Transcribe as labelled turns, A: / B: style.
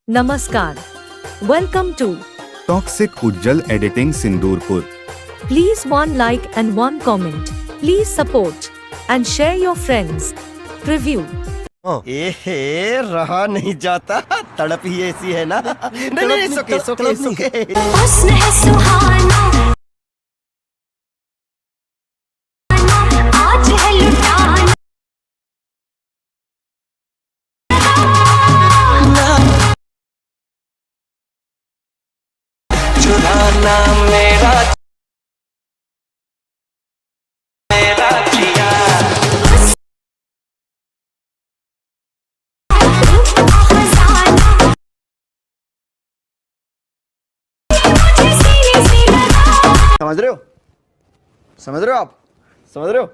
A: Namaskar. Welcome to
B: Toxic UJJAL Editing Sindurpur.
A: Please one like and one comment. Please support and share your friends. Preview.
C: ए रहा नहीं जाता, तड़प ही ऐसी है ना। नहीं नहीं सुके सुके सुके।
D: हुस्न है सुहाना, आज है लुटाना।
C: चुराना मेरा मेरा जिया। समझ रहे हो? समझ रहे हो आप? समझ रहे हो?